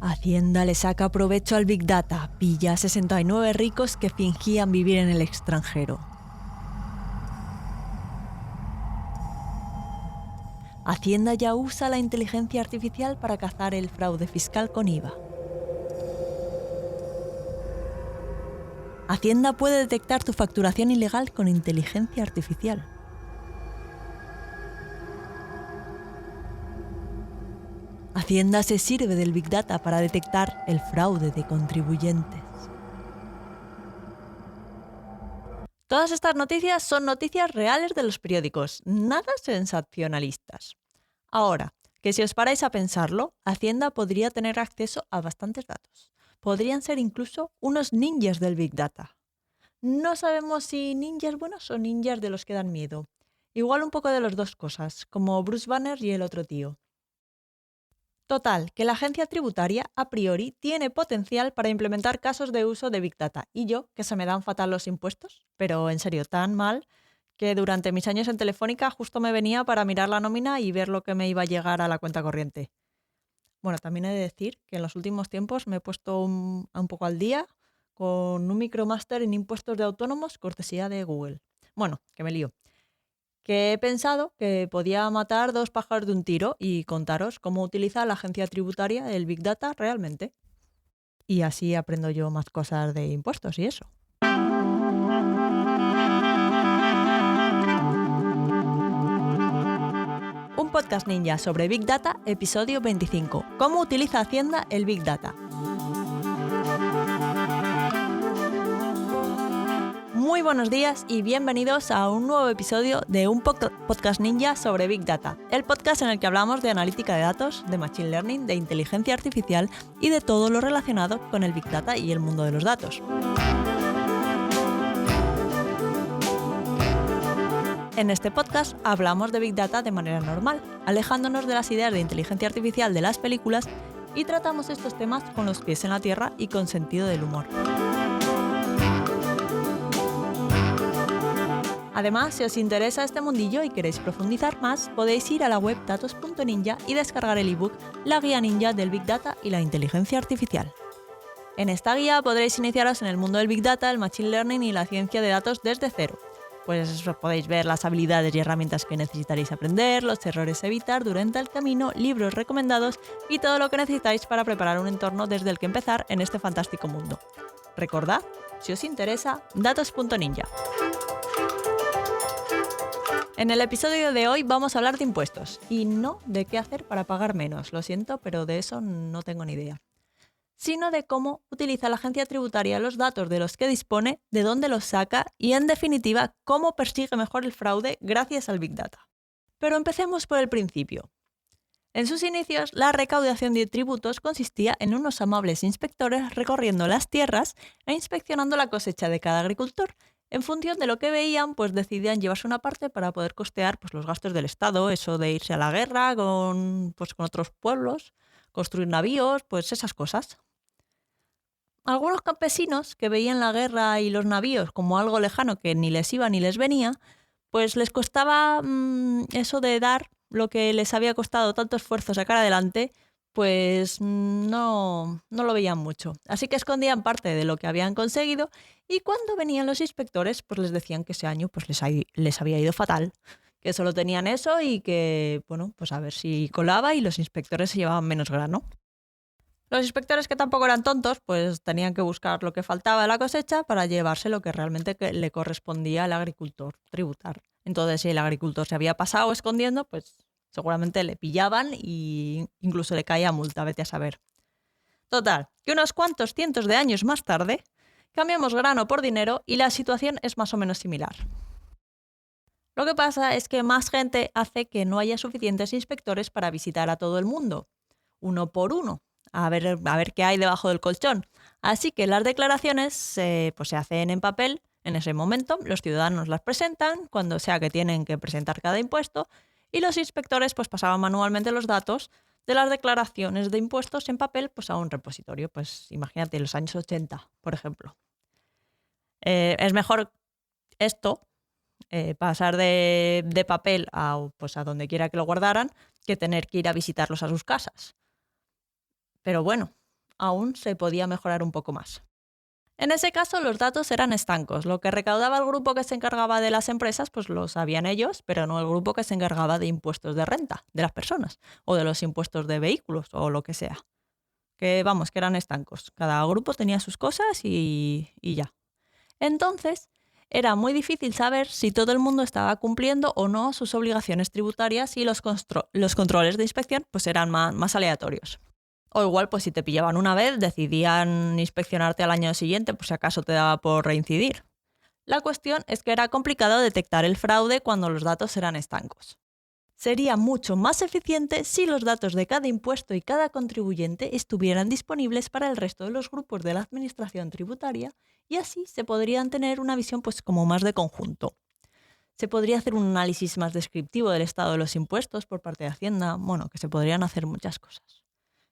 Hacienda le saca provecho al Big Data, pilla a 69 ricos que fingían vivir en el extranjero. Hacienda ya usa la inteligencia artificial para cazar el fraude fiscal con IVA. Hacienda puede detectar tu facturación ilegal con inteligencia artificial. Hacienda se sirve del Big Data para detectar el fraude de contribuyentes. Todas estas noticias son noticias reales de los periódicos, nada sensacionalistas. Ahora, que si os paráis a pensarlo, Hacienda podría tener acceso a bastantes datos. Podrían ser incluso unos ninjas del Big Data. No sabemos si ninjas buenos o ninjas de los que dan miedo. Igual un poco de las dos cosas, como Bruce Banner y el otro tío. Total, que la agencia tributaria, a priori, tiene potencial para implementar casos de uso de Big Data. Y yo, que se me dan fatal los impuestos, pero en serio, tan mal, que durante mis años en Telefónica justo me venía para mirar la nómina y ver lo que me iba a llegar a la cuenta corriente. Bueno, también he de decir que en los últimos tiempos me he puesto un poco al día con un micromáster en impuestos de autónomos, cortesía de Google. Bueno, que me lío. Que he pensado que podía matar dos pájaros de un tiro y contaros cómo utiliza la agencia tributaria el Big Data realmente. Y así aprendo yo más cosas de impuestos y eso. Un podcast ninja sobre Big Data, episodio 25. ¿Cómo utiliza Hacienda el Big Data? Muy buenos días y bienvenidos a un nuevo episodio de un podcast ninja sobre Big Data, el podcast en el que hablamos de analítica de datos, de machine learning, de inteligencia artificial y de todo lo relacionado con el Big Data y el mundo de los datos. En este podcast hablamos de Big Data de manera normal, alejándonos de las ideas de inteligencia artificial de las películas y tratamos estos temas con los pies en la tierra y con sentido del humor. Además, si os interesa este mundillo y queréis profundizar más, podéis ir a la web datos.ninja y descargar el ebook La guía ninja del Big Data y la inteligencia artificial. En esta guía podréis iniciaros en el mundo del Big Data, el Machine Learning y la ciencia de datos desde cero. Pues podéis ver las habilidades y herramientas que necesitaréis aprender, los errores a evitar durante el camino, libros recomendados y todo lo que necesitáis para preparar un entorno desde el que empezar en este fantástico mundo. Recordad, si os interesa, datos.ninja. En el episodio de hoy vamos a hablar de impuestos y no de qué hacer para pagar menos, lo siento, pero de eso no tengo ni idea, sino de cómo utiliza la agencia tributaria los datos de los que dispone, de dónde los saca y, en definitiva, cómo persigue mejor el fraude gracias al Big Data. Pero empecemos por el principio. En sus inicios, la recaudación de tributos consistía en unos amables inspectores recorriendo las tierras e inspeccionando la cosecha de cada agricultor. En función de lo que veían, pues decidían llevarse una parte para poder costear pues, los gastos del Estado, eso de irse a la guerra con otros pueblos, construir navíos, pues esas cosas. Algunos campesinos que veían la guerra y los navíos como algo lejano que ni les iba ni les venía, pues les costaba eso de dar lo que les había costado tanto esfuerzo sacar adelante, pues no lo veían mucho. Así que escondían parte de lo que habían conseguido y cuando venían los inspectores, pues les decían que ese año pues les había ido fatal, que solo tenían eso y que, bueno, pues a ver si colaba y los inspectores se llevaban menos grano. Los inspectores, que tampoco eran tontos, pues tenían que buscar lo que faltaba de la cosecha para llevarse lo que realmente le correspondía al agricultor tributar. Entonces, si el agricultor se había pasado escondiendo, pues seguramente le pillaban e incluso le caía multa, vete a saber. Total, que unos cuantos cientos de años más tarde, cambiamos grano por dinero y la situación es más o menos similar. Lo que pasa es que más gente hace que no haya suficientes inspectores para visitar a todo el mundo, uno por uno. A ver qué hay debajo del colchón. Así que las declaraciones se hacen en papel en ese momento, los ciudadanos las presentan cuando sea que tienen que presentar cada impuesto y los inspectores pues pasaban manualmente los datos de las declaraciones de impuestos en papel pues a un repositorio. Pues imagínate, en los años 80, por ejemplo. Es mejor esto, pasar de papel a donde quiera que lo guardaran, que tener que ir a visitarlos a sus casas. Pero bueno, aún se podía mejorar un poco más. En ese caso, los datos eran estancos. Lo que recaudaba el grupo que se encargaba de las empresas, pues lo sabían ellos, pero no el grupo que se encargaba de impuestos de renta de las personas o de los impuestos de vehículos o lo que sea. Que vamos, que eran estancos. Cada grupo tenía sus cosas y ya. Entonces, era muy difícil saber si todo el mundo estaba cumpliendo o no sus obligaciones tributarias y los controles de inspección pues eran más aleatorios. O igual, pues si te pillaban una vez, decidían inspeccionarte al año siguiente, pues si acaso te daba por reincidir. La cuestión es que era complicado detectar el fraude cuando los datos eran estancos. Sería mucho más eficiente si los datos de cada impuesto y cada contribuyente estuvieran disponibles para el resto de los grupos de la administración tributaria y así se podrían tener una visión pues como más de conjunto. Se podría hacer un análisis más descriptivo del estado de los impuestos por parte de Hacienda, bueno, que se podrían hacer muchas cosas.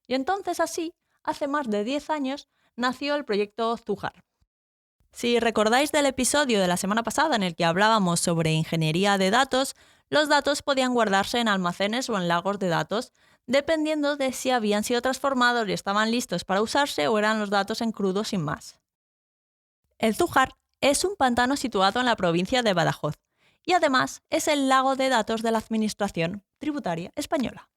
Y entonces así, hace más de 10 años, nació el proyecto Zújar. Si recordáis del episodio de la semana pasada en el que hablábamos sobre ingeniería de datos, los datos podían guardarse en almacenes o en lagos de datos, dependiendo de si habían sido transformados y estaban listos para usarse o eran los datos en crudo sin más. El Zújar es un pantano situado en la provincia de Badajoz y además es el lago de datos de la Administración Tributaria Española.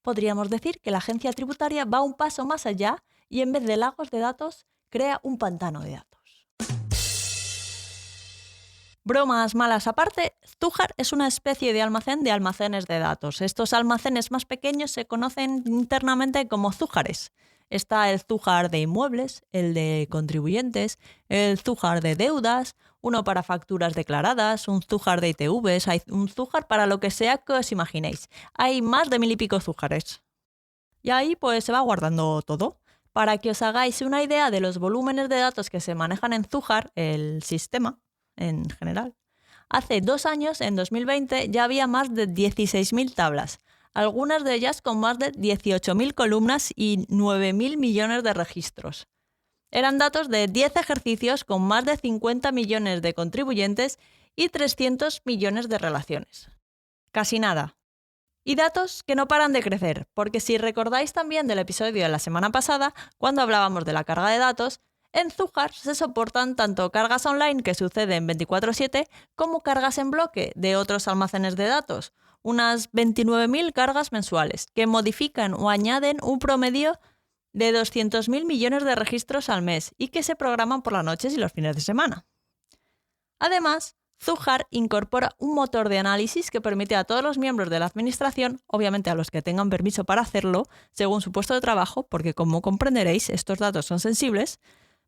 Podríamos decir que la agencia tributaria va un paso más allá y en vez de lagos de datos, crea un pantano de datos. Bromas malas aparte, Zújar es una especie de almacén de almacenes de datos. Estos almacenes más pequeños se conocen internamente como zújares. Está el Zújar de inmuebles, el de contribuyentes, el Zújar de deudas, uno para facturas declaradas, un Zújar de ITVs, hay un Zújar para lo que sea que os imaginéis. Hay más de 1000 y pico zújares. Y ahí pues se va guardando todo. Para que os hagáis una idea de los volúmenes de datos que se manejan en Zújar, el sistema en general, hace 2 años, en 2020, ya había más de 16.000 tablas, algunas de ellas con más de 18.000 columnas y 9.000 millones de registros. Eran datos de 10 ejercicios con más de 50 millones de contribuyentes y 300 millones de relaciones. Casi nada. Y datos que no paran de crecer, porque si recordáis también del episodio de la semana pasada, cuando hablábamos de la carga de datos, en Zújar se soportan tanto cargas online que suceden 24/7 como cargas en bloque de otros almacenes de datos, unas 29.000 cargas mensuales, que modifican o añaden un promedio de 200.000 millones de registros al mes y que se programan por las noches y los fines de semana. Además, Zújar incorpora un motor de análisis que permite a todos los miembros de la administración, obviamente a los que tengan permiso para hacerlo, según su puesto de trabajo, porque como comprenderéis, estos datos son sensibles,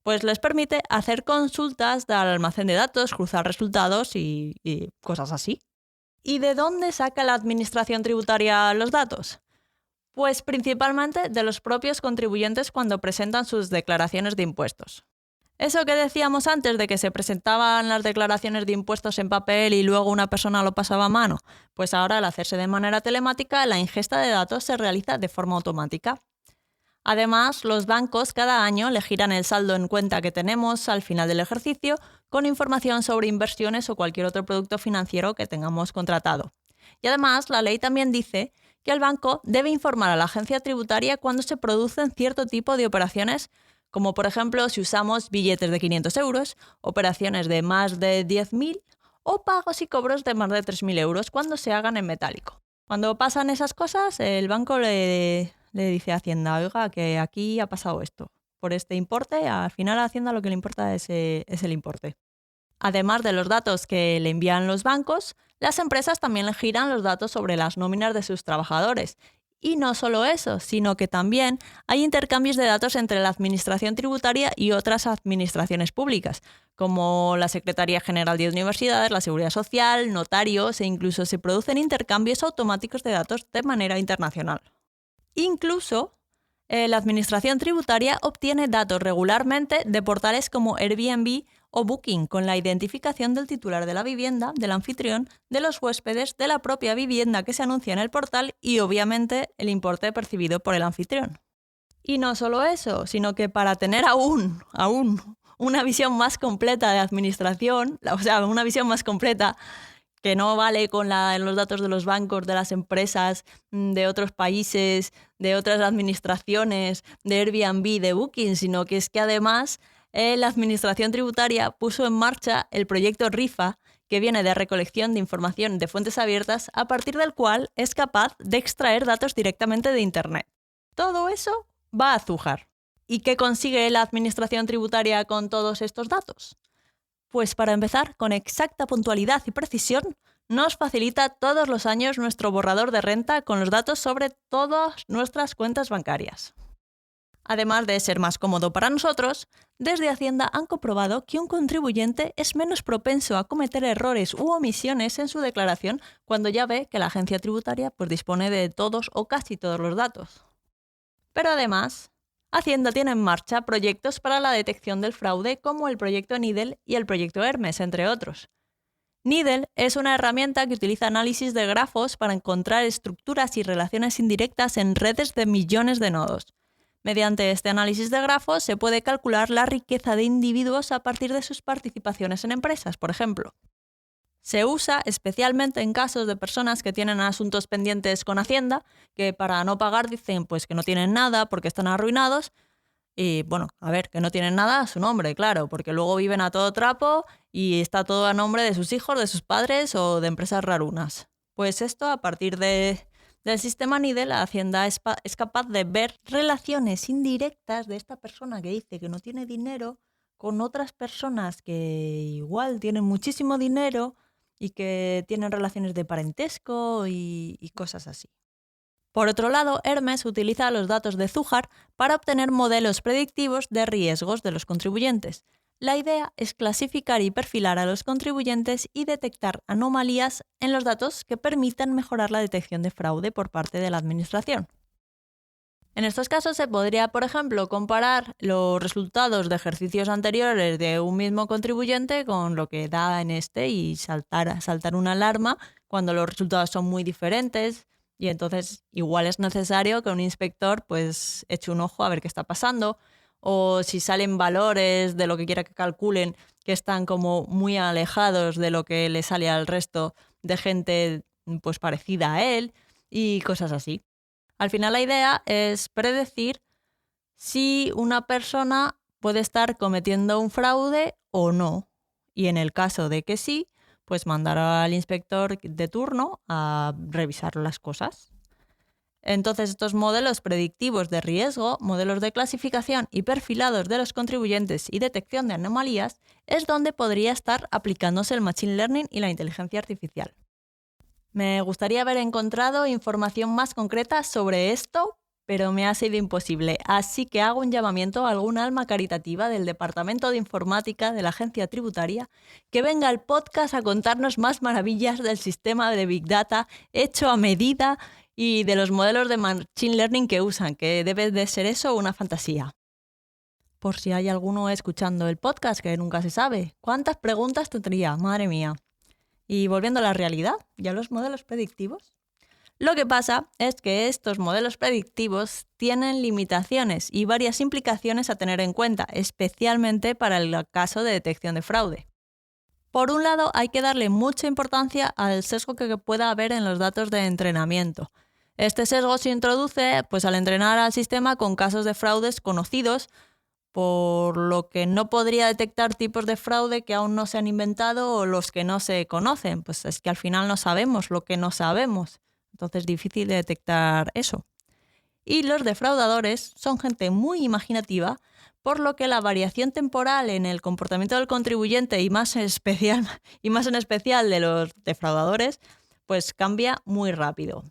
pues les permite hacer consultas al almacén de datos, cruzar resultados y cosas así. ¿Y de dónde saca la administración tributaria los datos? Pues principalmente de los propios contribuyentes cuando presentan sus declaraciones de impuestos. Eso que decíamos antes de que se presentaban las declaraciones de impuestos en papel y luego una persona lo pasaba a mano, pues ahora al hacerse de manera telemática, la ingesta de datos se realiza de forma automática. Además, los bancos cada año le giran el saldo en cuenta que tenemos al final del ejercicio con información sobre inversiones o cualquier otro producto financiero que tengamos contratado. Y además, la ley también dice que el banco debe informar a la agencia tributaria cuando se producen cierto tipo de operaciones, como por ejemplo si usamos billetes de 500 euros, operaciones de más de 10.000 o pagos y cobros de más de 3.000 euros cuando se hagan en metálico. Cuando pasan esas cosas, el banco le dice a Hacienda, oiga, que aquí ha pasado esto. Por este importe, al final a Hacienda lo que le importa es el importe. Además de los datos que le envían los bancos, las empresas también le giran los datos sobre las nóminas de sus trabajadores. Y no solo eso, sino que también hay intercambios de datos entre la Administración Tributaria y otras administraciones públicas, como la Secretaría General de Universidades, la Seguridad Social, notarios e incluso se producen intercambios automáticos de datos de manera internacional. Incluso la Administración Tributaria obtiene datos regularmente de portales como Airbnb o Booking con la identificación del titular de la vivienda, del anfitrión, de los huéspedes, de la propia vivienda que se anuncia en el portal y obviamente el importe percibido por el anfitrión. Y no solo eso, sino que para tener aún una visión más completa de administración, o sea, una visión más completa que no vale con los datos de los bancos, de las empresas, de otros países, de otras administraciones, de Airbnb, de Booking, sino que es que además la Administración Tributaria puso en marcha el proyecto RIFA, que viene de recolección de información de fuentes abiertas, a partir del cual es capaz de extraer datos directamente de Internet. Todo eso va a Zújar. ¿Y qué consigue la Administración Tributaria con todos estos datos? Pues para empezar, con exacta puntualidad y precisión, nos facilita todos los años nuestro borrador de renta con los datos sobre todas nuestras cuentas bancarias. Además de ser más cómodo para nosotros, desde Hacienda han comprobado que un contribuyente es menos propenso a cometer errores u omisiones en su declaración cuando ya ve que la agencia tributaria dispone de todos o casi todos los datos. Pero además, Hacienda tiene en marcha proyectos para la detección del fraude como el proyecto Nidel y el proyecto Hermes, entre otros. Nidel es una herramienta que utiliza análisis de grafos para encontrar estructuras y relaciones indirectas en redes de millones de nodos. Mediante este análisis de grafos se puede calcular la riqueza de individuos a partir de sus participaciones en empresas, por ejemplo. Se usa especialmente en casos de personas que tienen asuntos pendientes con Hacienda, que para no pagar dicen que no tienen nada porque están arruinados. Y que no tienen nada a su nombre, claro, porque luego viven a todo trapo y está todo a nombre de sus hijos, de sus padres o de empresas rarunas. Pues esto, a partir del sistema Nidel, la Hacienda es capaz de ver relaciones indirectas de esta persona que dice que no tiene dinero con otras personas que igual tienen muchísimo dinero y que tienen relaciones de parentesco y cosas así. Por otro lado, Hermes utiliza los datos de Zújar para obtener modelos predictivos de riesgos de los contribuyentes. La idea es clasificar y perfilar a los contribuyentes y detectar anomalías en los datos que permitan mejorar la detección de fraude por parte de la Administración. En estos casos se podría, por ejemplo, comparar los resultados de ejercicios anteriores de un mismo contribuyente con lo que da en este y saltar una alarma cuando los resultados son muy diferentes. Y entonces igual es necesario que un inspector eche un ojo a ver qué está pasando, o si salen valores de lo que quiera que calculen que están como muy alejados de lo que le sale al resto de gente parecida a él y cosas así. Al final la idea es predecir si una persona puede estar cometiendo un fraude o no. Y en el caso de que sí, mandar al inspector de turno a revisar las cosas. Entonces, estos modelos predictivos de riesgo, modelos de clasificación y perfilados de los contribuyentes y detección de anomalías es donde podría estar aplicándose el Machine Learning y la inteligencia artificial. Me gustaría haber encontrado información más concreta sobre esto, pero me ha sido imposible, así que hago un llamamiento a algún alma caritativa del Departamento de Informática de la Agencia Tributaria que venga al podcast a contarnos más maravillas del sistema de Big Data hecho a medida y de los modelos de Machine Learning que usan, que debe de ser eso una fantasía. Por si hay alguno escuchando el podcast, que nunca se sabe. ¿Cuántas preguntas tendría? Madre mía. Y volviendo a la realidad y a los modelos predictivos, lo que pasa es que estos modelos predictivos tienen limitaciones y varias implicaciones a tener en cuenta, especialmente para el caso de detección de fraude. Por un lado, hay que darle mucha importancia al sesgo que pueda haber en los datos de entrenamiento. Este sesgo se introduce al entrenar al sistema con casos de fraudes conocidos, por lo que no podría detectar tipos de fraude que aún no se han inventado o los que no se conocen. Es que al final no sabemos lo que no sabemos. Entonces es difícil de detectar eso. Y los defraudadores son gente muy imaginativa, por lo que la variación temporal en el comportamiento del contribuyente y más en especial de los defraudadores, cambia muy rápido.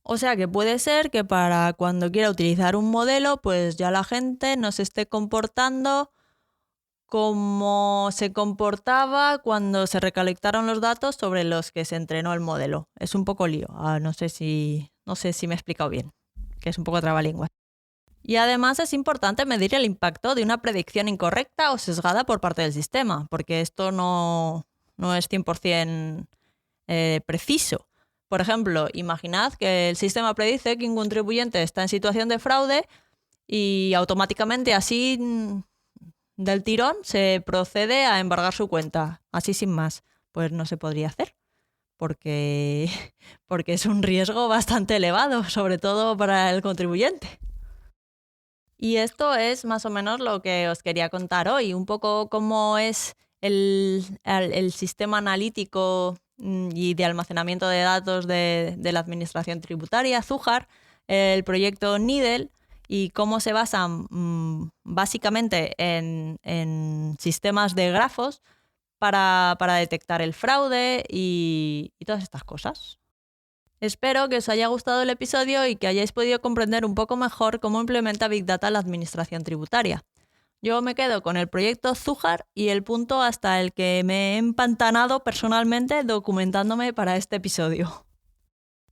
O sea que puede ser que para cuando quiera utilizar un modelo, ya la gente no se esté comportando como se comportaba cuando se recolectaron los datos sobre los que se entrenó el modelo. Es un poco lío. No sé si me he explicado bien, que es un poco trabalengua. Y además es importante medir el impacto de una predicción incorrecta o sesgada por parte del sistema, porque esto no es 100% preciso. Por ejemplo, imaginad que el sistema predice que un contribuyente está en situación de fraude y automáticamente así del tirón se procede a embargar su cuenta, así sin más. pues no se podría hacer, porque es un riesgo bastante elevado, sobre todo para el contribuyente. Y esto es más o menos lo que os quería contar hoy, un poco cómo es el sistema analítico y de almacenamiento de datos de la Administración Tributaria, Zújar, el proyecto NIDEL, y cómo se basan básicamente en sistemas de grafos para detectar el fraude y todas estas cosas. Espero que os haya gustado el episodio y que hayáis podido comprender un poco mejor cómo implementa Big Data la Administración Tributaria. Yo me quedo con el proyecto Zújar y el punto hasta el que me he empantanado personalmente documentándome para este episodio.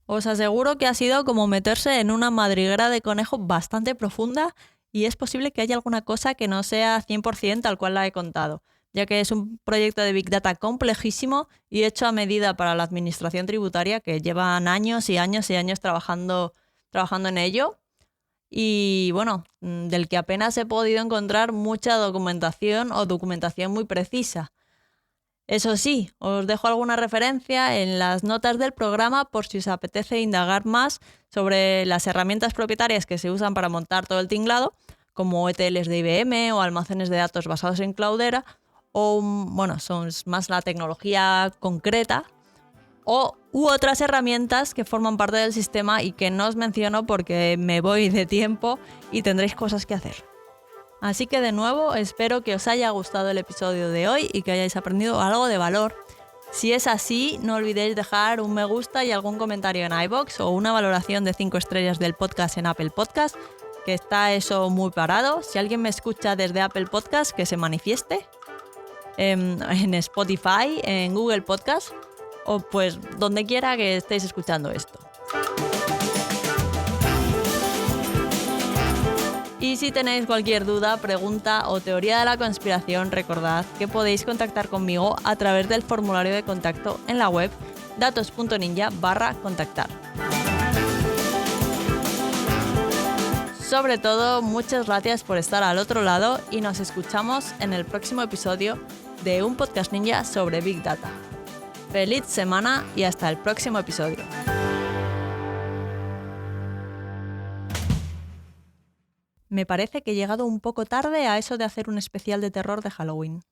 Os aseguro que ha sido como meterse en una madriguera de conejo bastante profunda y es posible que haya alguna cosa que no sea 100% tal cual la he contado, ya que es un proyecto de Big Data complejísimo y hecho a medida para la Administración Tributaria, que llevan años y años y años trabajando en ello. Y bueno, del que apenas he podido encontrar mucha documentación o documentación muy precisa. Eso sí, os dejo alguna referencia en las notas del programa por si os apetece indagar más sobre las herramientas propietarias que se usan para montar todo el tinglado, como ETLs de IBM o almacenes de datos basados en Cloudera, o bueno, son más la tecnología concreta, u otras herramientas que forman parte del sistema y que no os menciono porque me voy de tiempo y tendréis cosas que hacer. Así que de nuevo espero que os haya gustado el episodio de hoy y que hayáis aprendido algo de valor. Si es así, no olvidéis dejar un me gusta y algún comentario en iVoox o una valoración de 5 estrellas del podcast en Apple Podcast, que está eso muy parado. Si alguien me escucha desde Apple Podcast, que se manifieste. En Spotify, en Google Podcast o pues donde quiera que estéis escuchando esto. Y si tenéis cualquier duda, pregunta o teoría de la conspiración, recordad que podéis contactar conmigo a través del formulario de contacto en la web datos.ninja/contactar. Sobre todo, muchas gracias por estar al otro lado y nos escuchamos en el próximo episodio de un podcast ninja sobre Big Data. Feliz semana y hasta el próximo episodio. Me parece que he llegado un poco tarde a eso de hacer un especial de terror de Halloween.